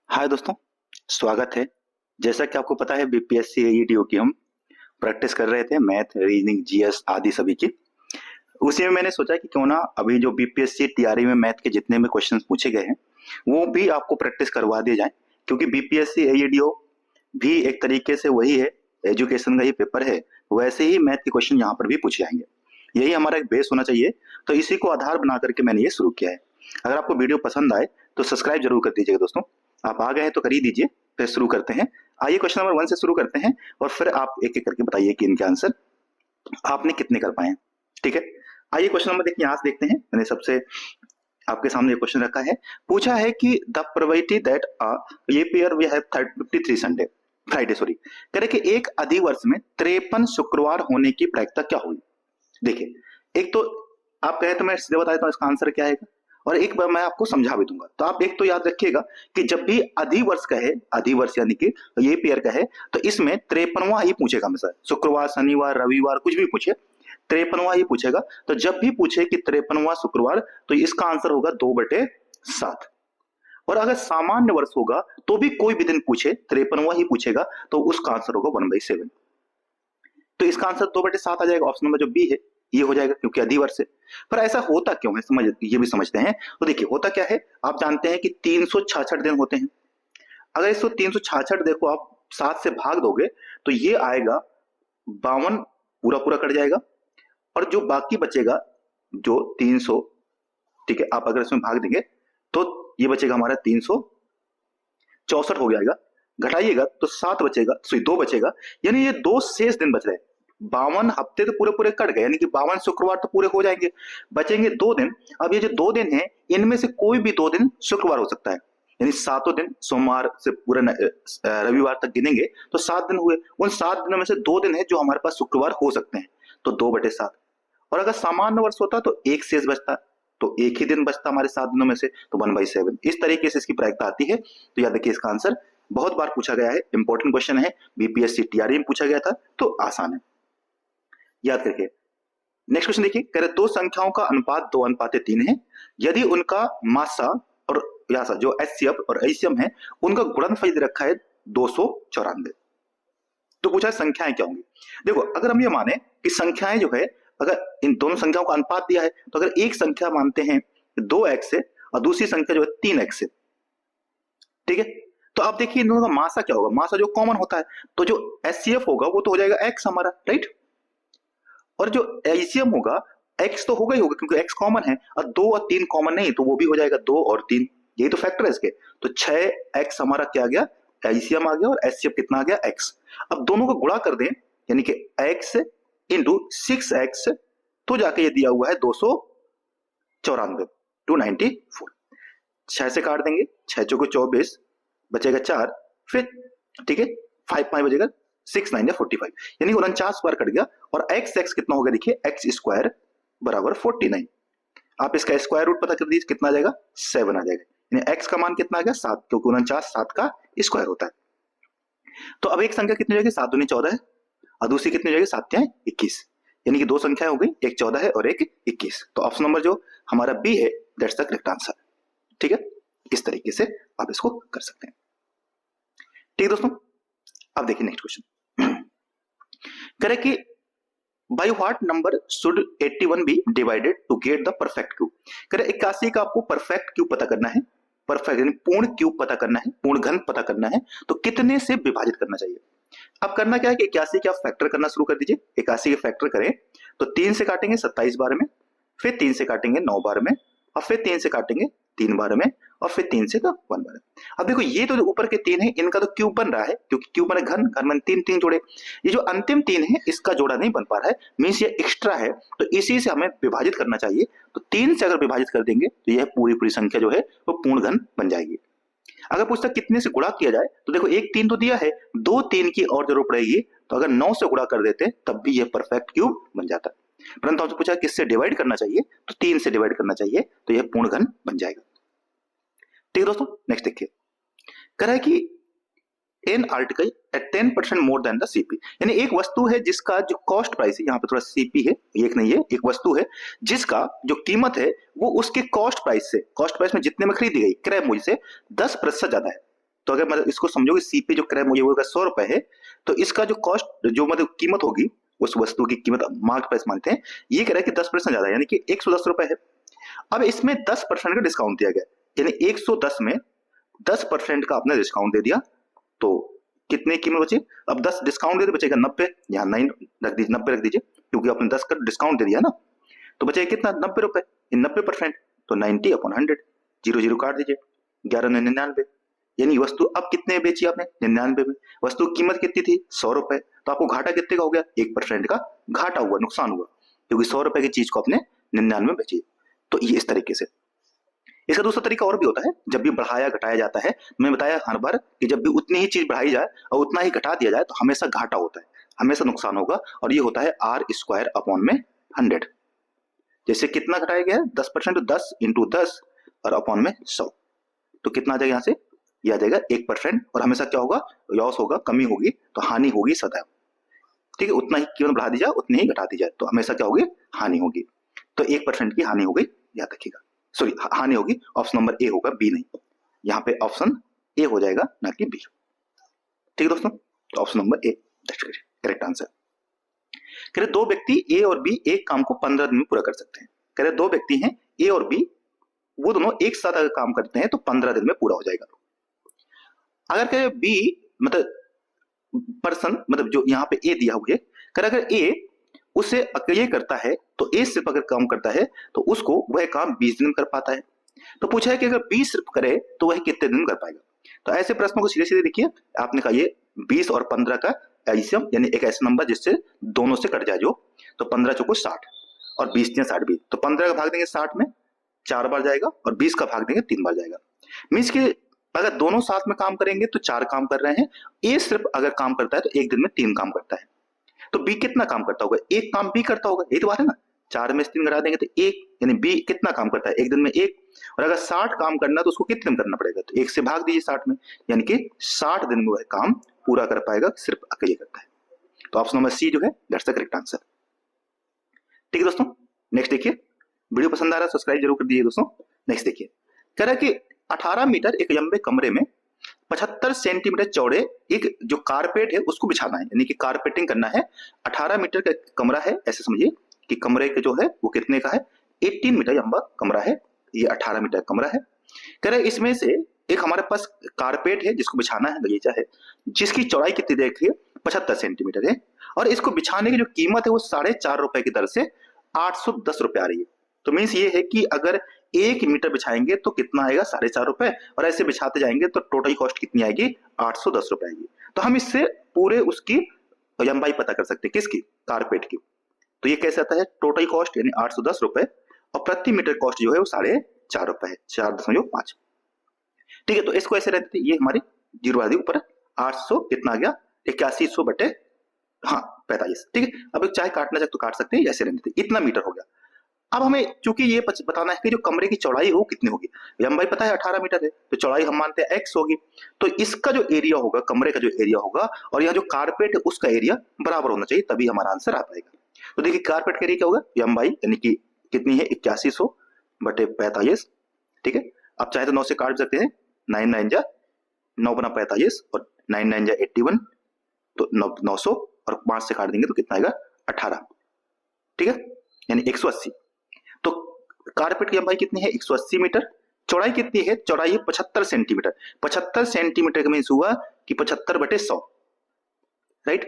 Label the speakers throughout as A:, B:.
A: हाय दोस्तों, स्वागत है। जैसा कि आपको पता है बीपीएससी एईडीओ की हम प्रैक्टिस कर रहे थे, मैथ, रीजनिंग, जीएस आदि सभी की। उसी में मैंने सोचा कि क्यों ना अभी जो बीपीएससी टीआरई में मैथ के जितने भी क्वेश्चंस पूछे गए हैं वो भी आपको प्रैक्टिस करवा दिए जाएं, क्योंकि बीपीएससी एईडीओ भी एक तरीके से वही है, एजुकेशन का ही पेपर है। वैसे ही मैथ के क्वेश्चन यहाँ पर भी पूछे जाएंगे। यही हमारा एक बेस होना चाहिए, तो इसी को आधार बना करके मैंने ये शुरू किया है। अगर आपको वीडियो पसंद आए तो सब्सक्राइब जरूर कर दीजिएगा दोस्तों। आप आ गए हैं तो कर ही दीजिए। फिर शुरू करते हैं। आइए क्वेश्चन नंबर 1 से शुरू करते हैं और फिर आप एक एक करके बताइए कि इनके आंसर आपने कितने कर पाए हैं। ठीक है, आइए क्वेश्चन नंबर देखिए, यहाँ से देखते हैं। मैंने सबसे आपके सामने क्वेश्चन रखा है। पूछा है कि द प्रोबेबिलिटी दैट ये pair we have 53 Sunday Friday sorry कह रहे कि एक अधिवर्ष में 53 शुक्रवार होने की प्रायिकता क्या होगी। देखिए, एक तो आप कहे तो मैं सीधे बता देता हूँ इसका आंसर क्या है, और एक बार मैं आपको समझा भी दूंगा। तो आप एक तो याद रखिएगा कि जब भी अधिवर्ष कहे, अधिवर्ष यानी कि ये पेयर कहे, तो इसमें 53वां ही पूछेगा हमेशा। शुक्रवार, शनिवार, रविवार कुछ भी पूछे 53वां ही पूछेगा। तो जब भी पूछे कि 53वां शुक्रवार, तो इसका आंसर होगा 2/7। और अगर सामान्य वर्ष होगा तो भी कोई भी दिन पूछे 53वां ही पूछेगा, तो उसका आंसर होगा 1/7। तो इसका आंसर 2/7 आ जाएगा। ऑप्शन नंबर जो बी है ये हो जाएगा, क्योंकि अधिवर्ष है। पर ऐसा होता क्यों है, ये भी समझते हैं। तो देखिए, होता क्या है, आप जानते हैं कि 366 दिन होते हैं। अगर इसको 366 देखो आप 7 से भाग दोगे तो ये आएगा 52, पूरा पूरा कट जाएगा। और जो बाकी बचेगा जो 300, ठीक है, आप अगर इसमें भाग देंगे तो ये बचेगा हमारा 364 हो जाएगा। घटाइएगा तो 7 बचेगा, सॉरी 2 बचेगा। यानी ये 2 शेष दिन बच रहे हैं। 52 हफ्ते तो पूरे पूरे कट गए, यानी कि 52 शुक्रवार तो पूरे हो जाएंगे, बचेंगे 2 दिन। अब ये जो 2 दिन है, इनमें से कोई भी 2 दिन शुक्रवार हो सकता है। यानी 7 दिन, सोमवार से पूरे रविवार तक गिनेंगे तो 7 दिन हुए। उन 7 दिनों में से 2 दिन है जो हमारे पास शुक्रवार हो सकते हैं, तो 2/7। और अगर सामान्य वर्ष होता तो एक शेष बचता, तो एक ही दिन बचता हमारे 7 दिनों में से, तो 1/7। इस तरीके से इसकी प्रायिकता आती है। तो याद रखिए, इसका आंसर बहुत बार पूछा गया है, इंपॉर्टेंट क्वेश्चन है, बीपीएससी टीआरई में पूछा गया था, तो आसान है, याद करके। नेक्स्ट क्वेश्चन देखिए, कह रहे दो संख्याओं का अनुपात 2:3 है। यदि उनका मासा और व्यासा जो एचसीएफ और एचसीएम है, उनका गुणनफल दे रखा है 294। तो पूछा संख्याएं क्या होंगी। देखो, अगर हम ये माने कि संख्याएं जो है, अगर इन दोनों संख्याओं का अनुपात दिया है, तो अगर एक संख्या मानते हैं 2x है और दूसरी संख्या जो है 3x है, ठीक है, तो आप देखिए इन दोनों का मासा क्या होगा। मासा जो कॉमन होता है, तो जो एचसीएफ होगा वो तो हो जाएगा x हमारा, राइट। और जो एचसीएम होगा, x तो होगा ही होगा क्योंकि x कॉमन है, और 2 और 3 कॉमन नहीं, तो वो भी हो जाएगा 2 और 3। यही तो फैक्टर है इसके। तो 6x हमारा क्या आ गया, एचसीएम आ गया, और एचसीएफ कितना आ गया, x। अब दोनों को गुणा कर दें, यानी कि x इंटू 6x, तो जाके ये दिया हुआ है 294, 294। 6 से काट देंगे, 6 चौको 24, बचेगा 4, फिर ठीक है 5 5 बचेगा, 6 9 45, यानी 49 बार कट गया। और x कितना हो गया, देखिए x स्क्वायर बराबर 49। आप इसका स्क्वायर रूट पता कर दीजिए, कितना आ जाएगा, 7 आ जाएगा। यानी x का मान कितना आ गया, 7, क्योंकि 49 7 का स्क्वायर होता है। तो अब एक संख्या कितनी हो जाएगी, 7 दूनी 14 है, और दूसरी कितनी हो जाएगी, 7 तियां 21। यानी कि दो संख्याएं हो गई, एक 14 है और एक 21। तो ऑप्शन नंबर जो हमारा बी है, दैट्स द करेक्ट आंसर। ठीक है, इस तरीके से आप इसको कर सकते हैं। ठीक है दोस्तों, अब देखिए नेक्स्ट क्वेश्चन। कह रहे कि by what number should 81 be divided to get the perfect cube. कह रहे 81 का आपको परफेक्ट क्यूब पता करना है, परफेक्ट यानी पूर्ण क्यूब पता करना है, पूर्ण घन पता करना है, तो कितने से विभाजित करना चाहिए। अब करना क्या है कि 81 के आप फैक्टर करना शुरू कर दीजिए। 81 के फैक्टर करें तो 3 से काटेंगे 27 बार में, फिर 3 से काटेंगे 9 बार में, और फिर 3 से काटेंगे 3 बार में, और फिर 3 से तो 1 बार। अब देखो, ये तो ऊपर के 3 है, इनका तो क्यूब बन रहा है, क्योंकि क्यूब बने घन, घन में 3 3 जोड़े। ये जो अंतिम 3 है, इसका जोड़ा नहीं बन पा रहा है, मीन्स ये एक्स्ट्रा है, तो इसी से हमें विभाजित करना चाहिए। तो 3 से अगर विभाजित कर देंगे तो यह पूरी पूरी संख्या जो है वो पूर्ण घन बन जाएगी। अगर पूछता कितने से गुणा किया जाए, तो देखो एक 3 तो दिया है, 2 3 की और जरूरत पड़ेगी, तो अगर 9 से गुणा कर देते तब भी यह परफेक्ट क्यूब बन जाता। परंतु हमसे पूछा किससे डिवाइड करना चाहिए, तो 3 से डिवाइड करना चाहिए, तो यह पूर्ण घन बन जाएगा। ठीक है दोस्तों, नेक्स्ट देखिए, कह रहा है कि an article at 10% more than the CP. यानी एक वस्तु है जिसका जो कॉस्ट प्राइस है, यहाँ पे थोड़ा सीपी है, एक नहीं है, एक वस्तु है जिसका जो कीमत है वो उसके कॉस्ट प्राइस में जितने में खरीदी गई क्रय मूल्य से 10% ज्यादा है। तो अगर मतलब इसको समझोगे सी पे जो क्रय मूल्य होगा 100 रुपए है, तो इसका जो कॉस्ट जो मतलब कीमत होगी उस वस्तु की कीमत मार्केट प्राइस मानते हैं, ये कह रहा है कि 10% ज्यादा है, यानी कि 110 रुपए है। अब इसमें 10% का डिस्काउंट दिया गया, यानी 110 में 10% का आपने डिस्काउंट दे दिया, तो कितने कीमत बची? अब 10 डिस्काउंट दे तो बचेगा 90, यहाँ 9 रख दीजिए, 90 रख दीजिए, क्योंकि आपने 10 का डिस्काउंट दे दिया ना, तो बचेगा कितना? 90 रुपए। 90% तो 90/100, 0 काट दीजिए, 1199, यानी वस्तु अब कितने बेची आपने? 99 में। वस्तु की कीमत कितनी थी? 100 रुपए, तो आपको घाटा कितने का हो गया? 1% का घाटा हुआ, नुकसान हुआ, क्योंकि 100 रुपए की चीज को आपने 99 में बेची। तो ये इस तरीके से। इसका दूसरा तरीका और भी होता है, जब भी बढ़ाया घटाया जाता है, मैंने बताया हर बार कि जब भी उतनी ही चीज बढ़ाई जाए और उतना ही घटा दिया जाए तो हमेशा घाटा होता है, हमेशा नुकसान होगा, और ये होता है R² 100। जैसे कितना घटाया गया है? 10%, तो 10 × 10 और अपॉन में 100, तो कितना आ जाएगा यहाँ से? यह आ जाएगा 1%, और हमेशा क्या होगा? लॉस होगा, कमी होगी, तो हानि होगी सदैव। ठीक है, उतना ही कीमत बढ़ा दी जाए उतनी ही घटा दी जाए तो हमेशा क्या होगी? हानि होगी। तो 1% की हानि हो गई, याद रखिएगा। सॉरी, हानि होगी, ऑप्शन नंबर ए होगा, बी नहीं। यहाँ पे ऑप्शन ए हो जाएगा, ना कि बी। ठीक है दोस्तों, तो option number A correct answer. कह रहे दो व्यक्ति ए और बी एक काम को 15 दिन में पूरा कर सकते हैं। कह रहे दो व्यक्ति हैं ए और बी, वो दोनों एक साथ अगर काम करते हैं तो 15 दिन में पूरा हो जाएगा। अगर कहे बी मतलब पर्सन, मतलब जो यहाँ पे ए दिया हुआ है, कर अगर ए उसे अकेले करता है तो ए सिर्फ अगर काम करता है तो उसको वह काम 20 दिन में कर पाता है। तो पूछा है कि अगर बी सिर्फ करे तो वह कितने दिन में कर पाएगा। तो ऐसे प्रश्नों को सीधे सीधे देखिए, आपने कहा ये 20 और 15 का एलसीएम, यानी एक ऐसा नंबर जिससे दोनों से कट जाए जो, तो 15 चौको 60 और 20 ने 60 भी, तो 15 का भाग देंगे 60 में 4 बार जाएगा और 20 का भाग देंगे 3 बार जाएगा। मीन्स कि अगर दोनों साथ में काम करेंगे तो 4 काम कर रहे हैं, ए सिर्फ अगर काम करता है तो एक दिन में 3 काम करता है। तो बी कितना काम करता होगा? एक काम बी करता होगा, यही तो बात है ना। 4 में से 3 घटा देंगे तो 1, यानी बी कितना काम करता है? एक दिन में 1। और अगर 60 काम करना तो उसको कितने में करना पड़ेगा? तो 1 से भाग दीजिए 60 में, यानी कि 60 दिन में वह काम पूरा कर पाएगा, सिर्फ अकेले करता है। तो ऑप्शन नंबर सी जो है दैट्स द करेक्ट आंसर। ठीक है दोस्तों, नेक्स्ट देखिए। वीडियो पसंद आ रहा है सब्सक्राइब जरूर कर दीजिए दोस्तों। नेक्स्ट देखिए, कह रहा है कि 18 मीटर एक लंबे कमरे में 75 सेंटीमीटर चौड़े एक जो कारपेट है उसको बिछाना है, यानी कि कारपेटिंग करना है। 18 मीटर का कमरा है, ऐसे समझिए कि कमरे के जो है वो कितने का है? 18 मीटर लंबा कमरा है, ये 18 मीटर कमरा है। कह रहे इसमें से एक हमारे पास कारपेट है जिसको बिछाना है, बगीचा है, जिसकी चौड़ाई कितनी देखिए 75 सेंटीमीटर है, और इसको बिछाने की जो कीमत है वो 4.5 रुपए की दर से 810 रुपए आ रही है। तो मीन्स ये है कि अगर 1 मीटर बिछाएंगे तो कितना आएगा? 4.5 रुपए, और ऐसे बिछाते जाएंगे तो टोटल कॉस्ट कितनी आएगी? 810 रुपए आएगी। तो हम इससे पूरे उसकी लंबाई पता कर सकते हैं, किसकी? कारपेट की। तो ये कैसे आता है? टोटल कॉस्ट यानी 810 रुपए, और प्रति मीटर कॉस्ट जो है वो 4.5 रुपए है, 4.5। ठीक है, तो इसको ऐसे रहते थे, ये हमारी जीरो आ दी ऊपर, 800 कितना आ गया? 8100 बटे 45। ठीक है, अब चाहे काटना चाहे तो काट सकते हैं, ऐसे रहते थे, इतना मीटर हो गया। अब हमें चूंकि ये बताना है कि जो कमरे की चौड़ाई हो कितनी होगी, लंबाई पता है 18 मीटर है, तो चौड़ाई हम मानते हैं x होगी, तो इसका जो एरिया होगा, कमरे का जो एरिया होगा और यह जो कारपेट है उसका एरिया बराबर होना चाहिए, तभी हमारा आंसर आ पाएगा। तो देखिए कारपेट का एरिया क्या होगा? लंबाई यानी कि कितनी है? 8100 बटे 45। ठीक है, अब चाहे तो 9 से काट सकते हैं, 9 9 जा 9 बना 45 और 9 9 जा 81, तो 900 और 5 से काट देंगे तो कितना आएगा? 18। ठीक है, यानी 180। तो कारपेट की लंबाई कितनी है? 180 मीटर। चौड़ाई कितनी है? चौड़ाई है 75 सेंटीमीटर। 75 सेंटीमीटर का मीन्स हुआ कि 75 बटे 100, राइट?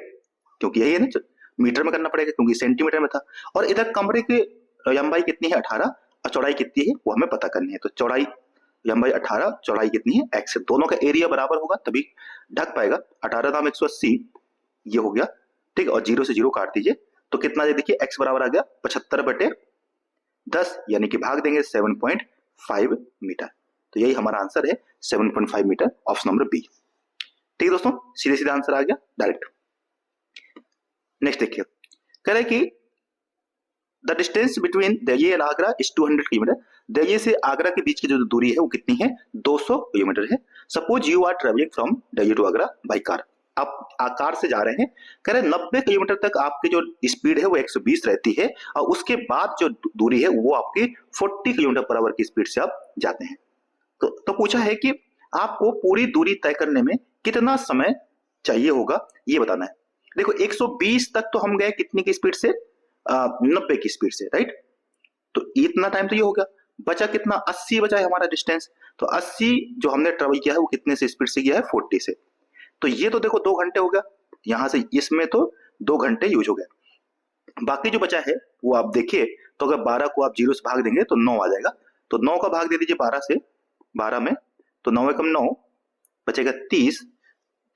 A: क्योंकि यही है ना, मीटर में करना पड़ेगा क्योंकि सेंटीमीटर में था। और इधर कमरे की लंबाई कितनी है? 18, और चौड़ाई कितनी है वो हमें पता करनी है। तो चौड़ाई लंबाई 18, चौड़ाई कितनी है? x। दोनों का एरिया बराबर होगा तभी ढक पाएगा। 18 दाम 180, ये हो गया। ठीक है, और 0 से 0 काट दीजिए तो कितना है? देखिए x बराबर आ गया 75 बटे 10, यानी कि भाग देंगे 7.5 मीटर। तो यही हमारा आंसर है 7.5 मीटर, ऑप्शन नंबर बी। ठीक है दोस्तों, सीधे सीधे आंसर आ गया डायरेक्ट। नेक्स्ट देखिए, कह रहे कि the distance between Delhi and Agra is 200 kilometre. Delhi से आगरा के बीच की जो दूरी है वो कितनी है? 200 किलोमीटर है। Suppose you are travelling from Delhi to Agra by car. आप कार से जा रहे हैं, कह रहे 90 किलोमीटर तक आपकी जो स्पीड है वो 120 रहती है, और उसके बाद जो दूरी है वो आपकी 40 किलोमीटर पर आवर की स्पीड से आप जाते हैं। तो पूछा है कि आपको पूरी दूरी तय करने में कितना समय चाहिए होगा ये बताना है। देखो 120 तक तो हम गए कितनी की स्पीड से, 90 की स्पीड से, राइट। तो इतना टाइम तो ये हो गया। बचा कितना, 80 बचा है हमारा डिस्टेंस। तो 80 जो हमने ट्रेवल किया है वो कितने से स्पीड से किया है, 40 से। तो ये तो देखो 2 घंटे हो गया, यहां से इसमें तो 2 घंटे यूज हो गया। बाकी जो बचा है वो आप देखिए, तो अगर 12 को आप 0 से भाग देंगे तो 9 आ जाएगा। तो 9 का भाग दे दीजिए 12 से, 12 में तो 9 एकम 9 बचेगा 30,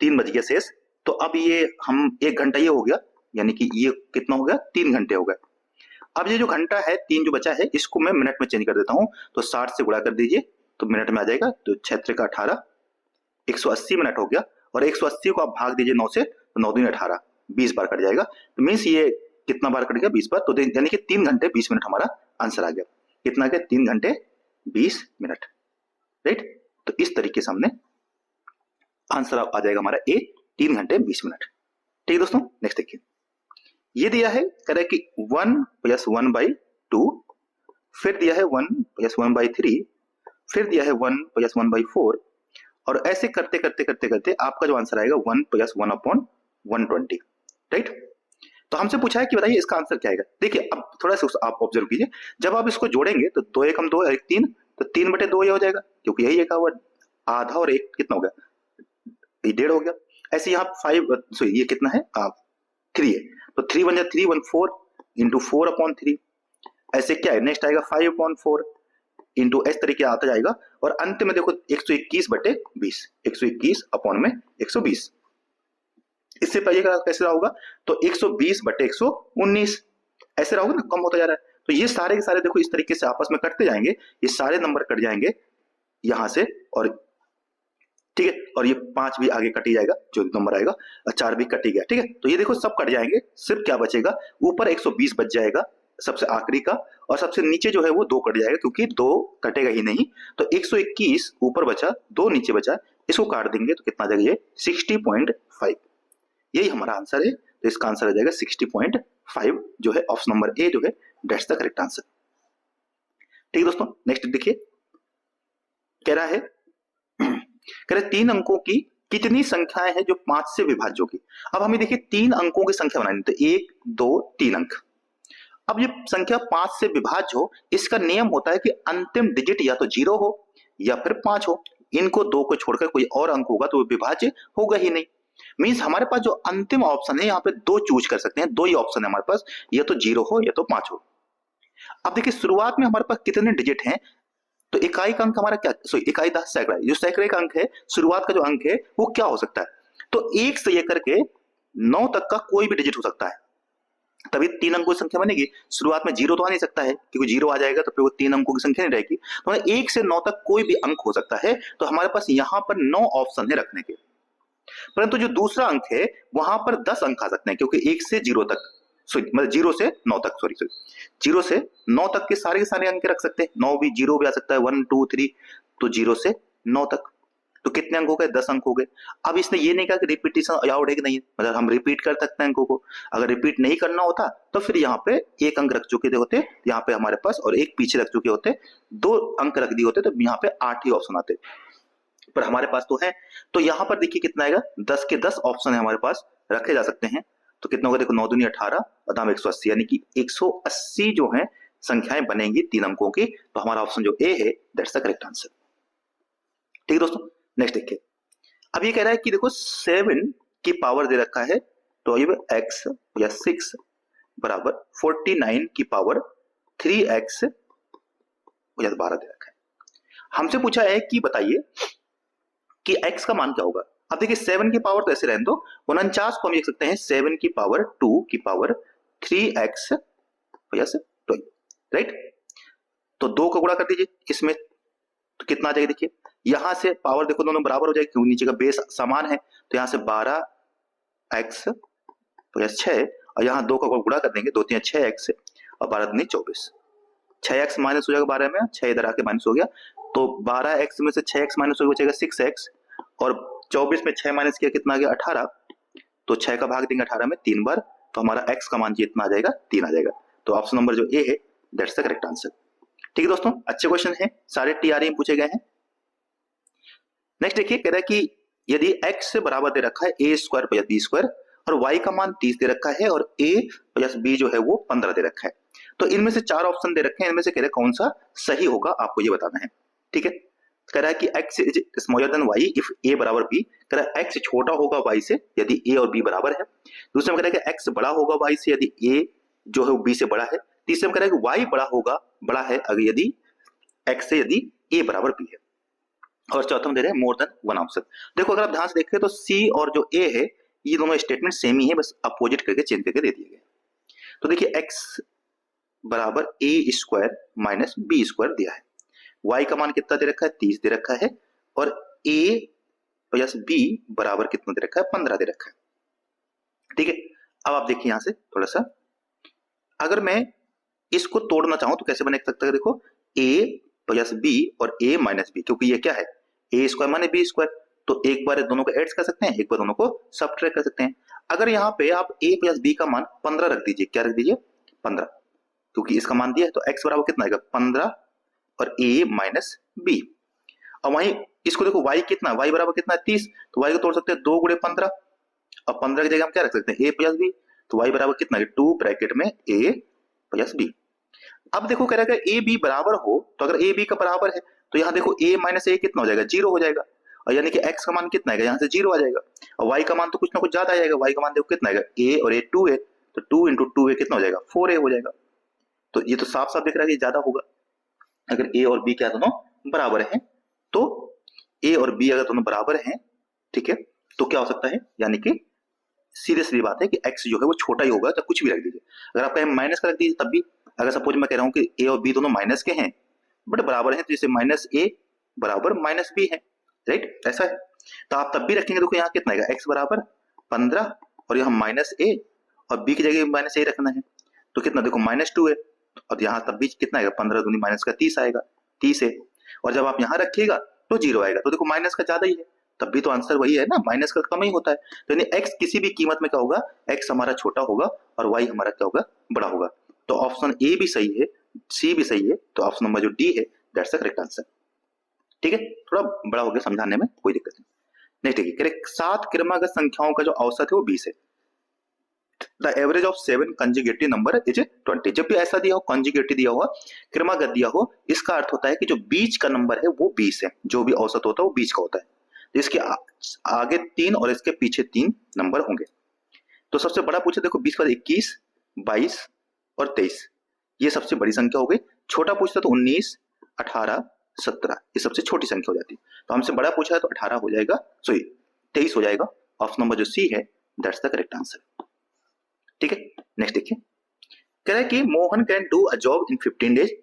A: 3 बच गया शेष। तो अब ये हम 1 घंटा ये हो गया, यानी कि ये कितना हो गया, 3 घंटे हो गए। अब ये जो घंटा है 3 जो बचा है इसको मैं मिनट में चेंज कर देता हूं। तो 60 से गुणा कर दीजिए तो मिनट में आ जाएगा। तो 6 का 18, 180 मिनट हो गया। और 180 को आप भाग दीजिए 9 से, तो 9 दूनी 18, 20 बार कट जाएगा। तो मीन्स ये कितना बार कट गया, 20 बार। तो यानी कि 3 घंटे 20 मिनट हमारा आंसर आ गया। कितना गया, 3 घंटे 20 मिनट, राइट। तो इस तरीके से हमने आंसर आ जाएगा हमारा ए, 3 घंटे 20 मिनट। ठीक है दोस्तों, नेक्स्ट देखिए। ये दिया है, कह रहा है कि 1 + 1/2, फिर दिया है 1 + 1/3, फिर दिया है 1 + 1/4, और ऐसे करते करते करते करते आपका जो आंसर आएगा 1 + 1/120, राइट। तो हमसे पूछा है कि बताइए इसका आंसर क्या आएगा। देखिए अब थोड़ा सा आप ऑब्जर्व कीजिए, जब आप इसको जोड़ेंगे तो 2 एकम 2 1 3, तो 3/2 ये हो जाएगा, क्योंकि यही एक आधा और एक कितना हो गया, ये 1.5 हो गया। ऐसे यहाँ 5 सॉरी ये कितना है, 3 है। तो 3 बन जाए 3 × 4 × 4/3। ऐसे क्या है, नेक्स्ट आएगा 5/4 इंटू, इस तरीके आता जाएगा। और अंत में देखो 121/20, 121/120। इससे पहले का कैसे रहा होगा, तो 120/119 ऐसे रहा होगा ना, कम होता जा रहा है। तो ये सारे के सारे देखो इस तरीके से आपस में कटते जाएंगे, ये सारे नंबर कट जाएंगे यहां से, और ठीक है, और ये 5 भी आगे कट ही जाएगा, जो नंबर आएगा, 4 भी कट ही गया, ठीक है। तो ये देखो सब कट जाएंगे, सिर्फ क्या बचेगा, ऊपर 120 बच जाएगा सबसे आखिरी का, और सबसे नीचे जो है वो 2 कट जाएगा, क्योंकि 2 कटेगा ही नहीं। तो 121 ऊपर बचा, 2 नीचे बचा, इसको काट देंगे तो कितना आ जाएगा, ये 60.5। यही हमारा आंसर है। तो इसका आंसर आ जाएगा 60.5, जो है ऑप्शन नंबर ए जो है, दैट्स द करेक्ट आंसर। ठीक है दोस्तों, नेक्स्ट देखिए, कह रहा है 3 अंकों की कितनी संख्याएं हैं जो 5 से विभाज्य होगी। अब हमें देखिए 3 अंकों की संख्या बनानी, तो 1 2 3 अंक। अब ये संख्या 5 से विभाज्य हो, इसका नियम होता है कि अंतिम डिजिट या तो 0 हो या फिर 5 हो। इनको 2 को छोड़कर कोई और अंक होगा तो वो विभाज्य होगा ही नहीं। मीन्स हमारे पास जो अंतिम ऑप्शन है, यहाँ पे 2 चूज कर सकते हैं, 2 ही ऑप्शन है हमारे पास, या तो 0 हो या तो 5 हो। अब देखिए शुरुआत में हमारे पास कितने डिजिट हैं, तो इकाई का अंक हमारा क्या, इकाई दस सैकड़ा, जो सैकड़े का अंक है, शुरुआत का जो अंक है वो क्या हो सकता है, तो 1 से लेकर के 9 तक का कोई भी डिजिट हो सकता है, तभी 3 अंकों की संख्या बनेगी। शुरुआत में 0 तो आ नहीं सकता है, क्योंकि 0 आ जाएगा तो फिर वो 3 अंकों की संख्या नहीं रहेगी। तो 1 से 9 तक कोई भी अंक हो सकता है। तो हमारे पास यहाँ पर 9 ऑप्शन है रखने के, परंतु जो दूसरा अंक है वहां पर 10 अंक आ सकते हैं, क्योंकि 1 से 0 तक, मतलब 0 से 9 तक, 0 से 9 तक के सारे अंक रख सकते हैं। 9 भी 0 भी आ सकता है, 1 2 3, तो 0 से 9 तक। तो कितने अंक हो गए, 10 अंक हो गए। अब इसने ये नहीं कहा कि रिपीटेशन अलाउड है कि नहीं, मतलब हम रिपीट कर सकते हैं अंकों को। अगर रिपीट नहीं करना होता तो फिर यहाँ पे 1 अंक रख चुके होते यहाँ पे हमारे पास, और 1 पीछे रख चुके होते, 2 अंक रख दिए होते, तो यहाँ पे 8 ही ऑप्शन आते, पर हमारे पास तो है। तो यहाँ पर देखिए कितना आएगा, 10 के 10 ऑप्शन है हमारे पास, रखे जा सकते हैं। तो कितना होगा, देखो 9 दूनी 18 और दाम 180, यानी कि 180 जो है संख्याएं बनेंगी 3 अंकों की। तो हमारा ऑप्शन जो ए है, दैट्स द करेक्ट आंसर। ठीक है दोस्तों, नेक्स्ट देखिए। अब ये कह रहा है कि देखो 7 की पावर दे रखा है, तो ये x या 6 बराबर 49 की पावर 3x या 12 दे रखा है। हमसे पूछा है कि बताइए कि x का मान क्या होगा। अब देखिए 7 की पावर तो ऐसे रहने दो, 49 को हम लिख सकते हैं 7 की पावर 2 की पावर 3x यस 12, राइट। तो 2 का गुणा कर दीजिए इसमें, तो कितना आ जाएगा, देखिए यहां से पावर देखो दोनों बराबर हो जाएगी, क्योंकि नीचे का बेस समान है। तो यहां से 12x प्लस 6, और यहाँ 2 का गुणा कर देंगे, 2 3 6x और 12 दूनी 24, 6x माइनस हो जाएगा 12 में, 6 इधर आके माइनस हो गया। तो 12x में से 6x माइनस हो बचेगा 6x, और 24 में 6 माइनस किया कितना आ गया 18, तो 6 का भाग देंगे 18 में 3 बार, तो हमारा x का मान जितना आ जाएगा 3 आ जाएगा। तो ऑप्शन नंबर जो ए है, दैट्स द करेक्ट आंसर। ठीक है दोस्तों, अच्छे क्वेश्चन है, सारे टीआरई में पूछे गए हैं। नेक्स्ट देखिए, कह रहा है कि यदि x से बराबर दे रखा है a square plus b square और y का मान 30 दे रखा है और a प्लस b जो है वो 15 दे रखा है, तो इनमें से 4 ऑप्शन दे रखे हैं, इनमें से कह रहे कौन सा सही होगा आपको ये बताना है। ठीक है, कह रहा है कि x is smaller than y if a बराबर b, कह रहा है x छोटा होगा y से यदि a और b बराबर है। दूसरे में कह रहा है कि x बड़ा होगा y से यदि a जो है वो b से बड़ा है। तीसरे में कह रहा है कि y बड़ा है अगर यदि x से यदि a बराबर b है। और चौथा में दे रहे हैं मोर देन वन ऑप्शन। देखो अगर आप ध्यान से देखें तो सी और जो ए है ये दोनों स्टेटमेंट सेम ही है, बस अपोजिट करके चेंज करके दे दिए गए। तो देखिए x बराबर ए स्क्वायर माइनस बी स्क्वायर दिया है, y का मान कितना दे रखा है 30 दे रखा है और a प्लस b बराबर कितना दे रखा है 15 दे रखा है। ठीक है, अब आप देखिए यहां से थोड़ा सा, अगर मैं इसको तोड़ना चाहूं तो कैसे बने सकता है, देखो a प्लस बी और a माइनस बी, क्योंकि ये क्या है a स्क्वायर माने b स्क्वायर, तो एक बार दोनों को ऐड कर सकते हैं, एक बार दोनों को सबट्रैक्ट कर सकते हैं। अगर यहाँ पे आप a प्लस b का मान 15 रख दीजिए, क्या रख दीजिए 15, क्योंकि इसका मान दिया है, तो x बराबर कितना आएगा 15 और a माइनस बी। और वहीं इसको देखो y कितना, y बराबर कितना है 30, तो y को तोड़ सकते हैं 2 गुणे 15 और 15 की जगह हम क्या रख सकते हैं a प्लस बी, तो y बराबर कितना है 2 ब्रैकेट में a प्लस बी। अब देखो कह रहा है ए बी बराबर हो, तो अगर ए बी का बराबर है तो यहाँ देखो a माइनस ए कितना हो जाएगा 0 हो जाएगा, और यानी कि x का मान कितना आएगा यहाँ से 0 आ जाएगा, और y का मान तो कुछ ना कुछ ज्यादा आ जाएगा, y का मान देखो कितना आएगा a और a 2 है, तो 2 इंटू 2 है कितना हो जाएगा 4a हो जाएगा। तो ये तो साफ साफ दिख रहा है कि ज्यादा होगा। अगर a और b क्या दोनों बराबर हैं, तो a और b अगर दोनों बराबर हैं, ठीक है, तो क्या हो सकता है, यानी कि सीधे सीधी बात है कि x जो है वो छोटा ही होगा, तो कुछ भी रख दीजिए। अगर आप कहें माइनस का रख दीजिए तब भी, अगर सपोज मैं कह रहा हूं कि a और b दोनों माइनस के हैं बट बराबर हैं, तो जैसे माइनस a बराबर माइनस b है, राइट, ऐसा है, तो आप तब भी रखेंगे। देखो यहाँ कितना आएगा x बराबर 15 और यहाँ माइनस a और b की जगह माइनस a रखना है, तो कितना देखो माइनस 2 है, और यहाँ तब भी कितना आएगा 15 दूनी माइनस का 30 आएगा, 30 है, और जब आप यहाँ रखिएगा तो 0 आएगा, तो देखो माइनस का ज्यादा ही है, तब भी तो आंसर वही है ना, माइनस का कम ही होता है। तो यानी x किसी भी कीमत में क्या होगा, x हमारा छोटा होगा और y हमारा क्या होगा बड़ा होगा। तो ऑप्शन ए भी सही है, सी भी सही है, तो ऑप्शन नंबर जो डी है दैट्स द करेक्ट आंसर। ठीक है, थोड़ा बड़ा हो गया समझाने में, कोई दिक्कत नहीं। नेक्स्ट देखिए, करेक्ट 7 क्रमागत संख्याओं का जो औसत है वो 20 है। The average of 7 conjugative number is 20। जब भी ऐसा दिया हो, कंजुगेटिव दिया हुआ, क्रमागत दिया हो, इसका अर्थ होता है कि जो बीच का नंबर है वो 20 है, जो भी औसत होता है वो 20 का होता है। इसके आगे 3 और इसके पीछे 3 नंबर होंगे। तो सबसे बड़ा पूछे, देखो 20 का 21, 22 और 23, ये सबसे बड़ी संख्या हो गई। छोटा पूछता तो 19, 18, 17, ये सबसे छोटी संख्या हो जाती। तो हमसे बड़ा पूछा है तो 18 हो जाएगा, सॉरी 23 हो जाएगा। ऑप्शन नंबर जो सी है दैट्स द करेक्ट आंसर। ठीक है, नेक्स्ट देखिए, कह रहा है कि Mohan can do a job in 15 days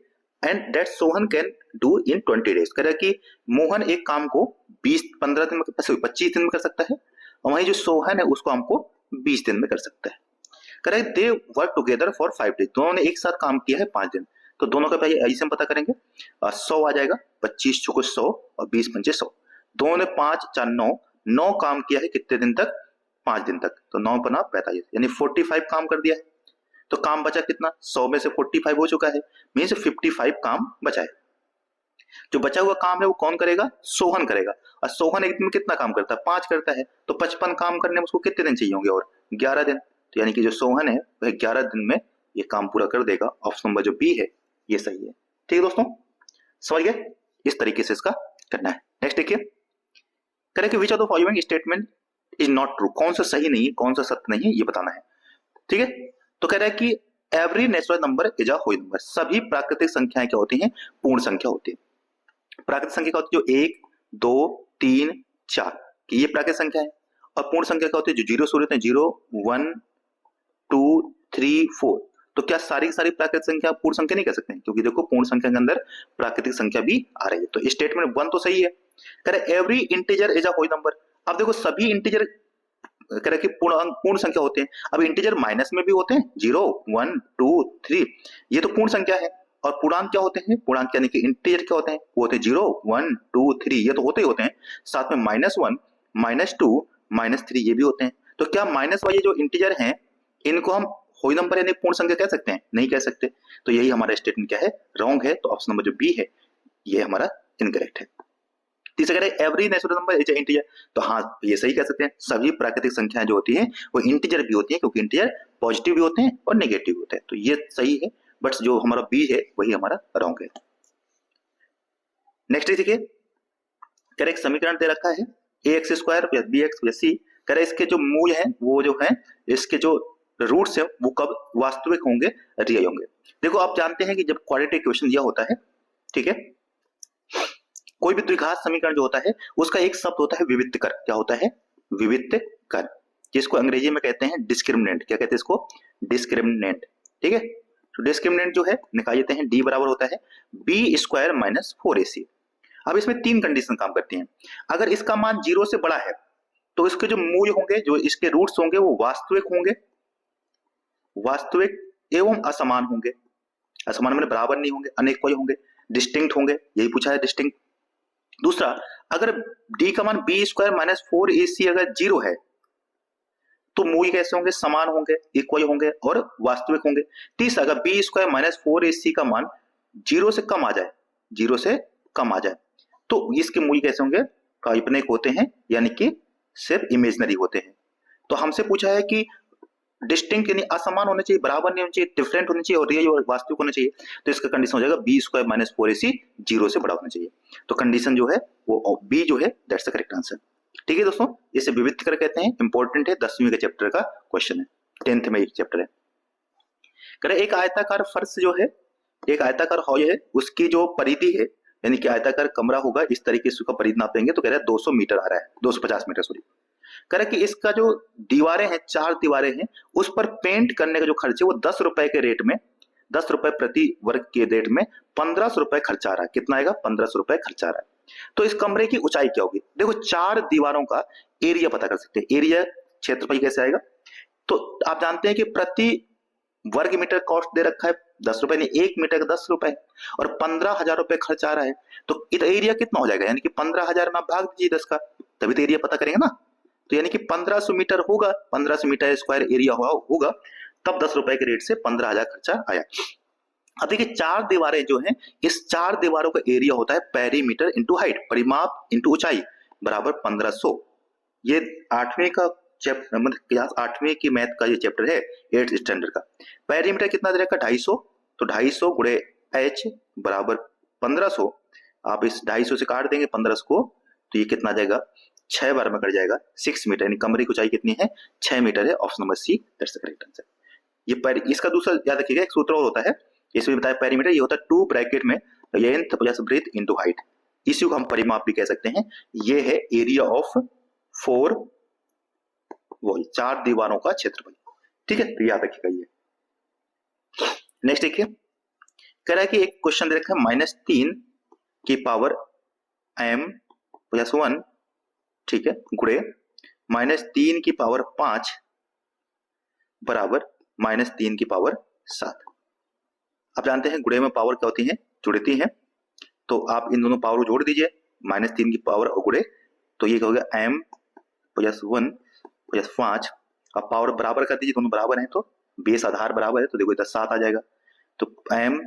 A: and that Sohan can do in 20 days. कह रहा है कि मोहन एक काम को 15 दिन में, 25 दिन में कर सकता है, और वहीं जो सोहन है उसको हमको 20 दिन में कर सकता है। कह रहा है they work together for 5 days, दोनों ने एक साथ काम किया है 5 दिन। तो दोनों का पहले ऐसे हम पता करेंगे, 100 आ जाएगा, 25 चौको 100 और 20 पंचे 100। दोनों ने 5 4 9 काम किया है कितने दिन तक, 5 दिन तक, तो 9 बना 45, यानी 45 काम कर दिया है। तो काम बचा कितना, 100 में से 45 हो चुका है, मीन्स 55 काम बचा है। जो बचा हुआ काम है वो कौन करेगा, सोहन करेगा, और सोहन एक दिन में कितना काम करता है 5 करता है, तो 55 काम करने में उसको कितने दिन चाहिए होंगे, और 11 दिन। तो यानी कि जो सोहन है वह 11 दिन में ये काम पूरा कर देगा। ऑप्शन नंबर जो बी है ये सही है। ठीक है दोस्तों, समझ गए, इस तरीके से इसका करना है। नेक्स्ट देखिए, करें कि which of the following statement is not true, कौन सा सही नहीं है कौन सा सत्य नहीं है ये बताना है। ठीक है, तो कह रहा है कि every natural number is a whole number, सभी प्राकृतिक संख्याएं क्या होती हैं, पूर्ण संख्या होती है। प्राकृतिक संख्या क्या होती है, जो 1 2 3 4 कि ये प्राकृतिक संख्या है, और पूर्ण संख्या क्या होती है, जो 0 शुरू होते हैं, 0 1 2 3 4। तो क्या सारी की सारी प्राकृतिक संख्या पूर्ण संख्या नहीं कह सकते हैं, क्योंकि देखो पूर्ण संख्या के अंदर प्राकृतिक संख्या भी आ रही है। तो स्टेटमेंट 1 तो सही है। कह रहे every integer is a whole number, अब देखो सभी इंटीजर कह रहे कि पूर्ण संख्या होते हैं। अब इंटीजर माइनस में भी होते हैं, 0 1 2 3, ये तो पूर्ण संख्या है। और पूर्णांक क्या होते हैं, पूर्णांक यानी कि इंटीजर क्या होते हैं, वो होते हैं 0 1 2 3, ये तो होते ही होते हैं। साथ में -1 -2 -3 ये भी होते हैं। तो क्या माइनस वाले जो इंटीजर हैं इनको हम होल नंबर यानी पूर्ण संख्या कह सकते हैं, नहीं कह सकते। तो यही हमारा स्टेटमेंट क्या है, रॉन्ग है। तो ऑप्शन नंबर जो बी है ये हमारा इनकरेक्ट है। तीसरा कह रहा है every natural number is integer, तो हाँ ये सही कह सकते हैं, सभी प्राकृतिक संख्याएं जो होती हैं वो इंटीजर भी होती हैं, क्योंकि इंटीजर पॉजिटिव भी होते हैं और नेगेटिव भी होते हैं, तो ये सही है। बट जो हमारा बी है वही हमारा रॉन्ग है। नेक्स्ट देखिए, कह रहे एक समीकरण दे रखा है ax square plus bx plus c, कह रहे इसके जो मूल है वो जो है इसके जो रूट्स है वो कब वास्तविक होंगे रियल होंगे। देखो आप जानते हैं कि जब क्वाड्रेटिक इक्वेशन दिया होता है, ठीक है, कोई भी द्विघात समीकरण जो होता है उसका एक शब्द होता है विविक्त कर। क्या होता है? विविक्त कर, जिसको अंग्रेजी में कहते हैं डिस्क्रिमिनेंट। क्या कहते हैं इसको? डिस्क्रिमिनेंट, ठीक है। तो डिस्क्रिमिनेंट जो है निकाल लेते हैं, डी बराबर होता है बी स्क्वायर माइनस 4ac। अब इसमें तीन कंडीशन काम करती हैं। अगर इसका मान 0 से बड़ा है तो इसके जो मूल होंगे, जो इसके रूट्स होंगे वो वास्तविक होंगे, वास्तविक एवं असमान होंगे। असमान मतलब बराबर नहीं होंगे, अनेकोई होंगे, डिस्टिंक्ट होंगे, यही पूछा है डिस्टिंक्ट। दूसरा, अगर डी का मान बी स्क्वायर माइनस 4ac अगर 0 है तो मूल कैसे होंगे? समान होंगे, इक्वल होंगे और वास्तविक होंगे। तीसरा, अगर बी स्क्वायर माइनस 4ac का मान 0 से कम आ जाए, 0 से कम आ जाए तो इसके मूल कैसे होंगे? काल्पनिक होते हैं, यानी कि सिर्फ इमेजिनरी होते हैं। तो हमसे पूछा है कि डिस्टिंक्ट यानी असमान होने चाहिए, बराबर नहीं होने चाहिए, डिफरेंट होने चाहिए और रियल और वास्तविक होने चाहिए। तो इसका कंडीशन हो जाएगा बी स्क्वायर माइनस 4ac 0 से बड़ा होना चाहिए। तो कंडीशन जो है वो बी जो है दैट्स द करेक्ट आंसर। ठीक है दोस्तों, इसे विविध कर कहते हैं, इंपॉर्टेंट है, 10वीं के चैप्टर का क्वेश्चन है, 10th में एक चैप्टर है। कह एक आयताकार फर्श जो है, एक आयताकार हॉल है, उसकी जो परिधि है यानी कि आयताकार कमरा होगा, इस तरीके से उसका परिधि नापेंगे तो कह रहा है 200 मीटर आ रहा है, 250 मीटर सॉरी। कह रहा है कि इसका जो दीवारें हैं, 4 दीवारें हैं, उस पर पेंट करने का जो खर्च है वो 10 रुपए के रेट में, 10 रुपए प्रति वर्ग के रेट में 1500 रुपए खर्चा आ रहा है। कितना आएगा? 1500 रुपए खर्चा आ रहा है। तो इस कमरे की ऊंचाई क्या होगी? देखो 4 दीवारों का एरिया पता कर सकते हैं। एरिया क्षेत्रफल कैसे आएगा? तो आप जानते हैं कि प्रति वर्ग मीटर कॉस्ट दे रखा है 10 रुपए, नहीं 1 मीटर का 10 रुपए और 15,000 रुपए खर्च आ रहा है, तो एरिया कितना हो जाएगा? यानी कि 15,000 में भाग दीजिए 10 का, तभी तो एरिया पता करेंगे ना। तो यानी कि 1500 मीटर होगा, 1500 मीटर स्क्वायर एरिया होगा, तब 10 रुपए के रेट से 15,000 खर्चा आया। अब देखिए 4 दीवारें जो हैं, इस 4 दीवारों का एरिया होता है पेरीमीटर इंटू हाइट, परिमाप इंटू ऊंचाई बराबर 1500। ये 8वीं का चैप्टर मतलब क्लास 8वीं की मैथ का ये चैप्टर है 8th स्टैंडर्ड का। पेरीमीटर कितना दे रखा? 250, तो 250 गुणे h बराबर 1500। आप इस 250 से काट देंगे 1500 को, तो ये कितना आ जाएगा? 6 बार में कट जाएगा, 6 मीटर, यानी कमरे की ऊंचाई कितनी है? 6 मीटर है। Option number see that's the correct answer. ये इसका दूसरा याद रखिएगा, एक सूत्र और होता है, इसमें बताया पेरीमीटर, ये होता है 2 ब्रैकेट में length plus breadth into height, इसी को हम परिमाप भी कह सकते हैं। ये है एरिया ऑफ 4 वॉल, 4 दीवारों का क्षेत्रफल। ठीक है, तो याद रखिएगा ये। नेक्स्ट देखिए, कह रहा है कि एक क्वेश्चन दे रखा है -3 की पावर m प्लस 1, ठीक है, गुणे -3 की पावर 5 बराबर -3 की पावर 7। आप जानते हैं गुणे में पावर क्या होती है? जुड़ती हैं। तो आप इन दोनों पावर को जोड़ दीजिए, -3 की पावर और गुणे, तो ये हो गया m प्लस 1 प्लस 5। अब पावर बराबर कर दीजिए, दोनों बराबर हैं तो बेस आधार बराबर है, तो देखो इधर 7 आ जाएगा, तो m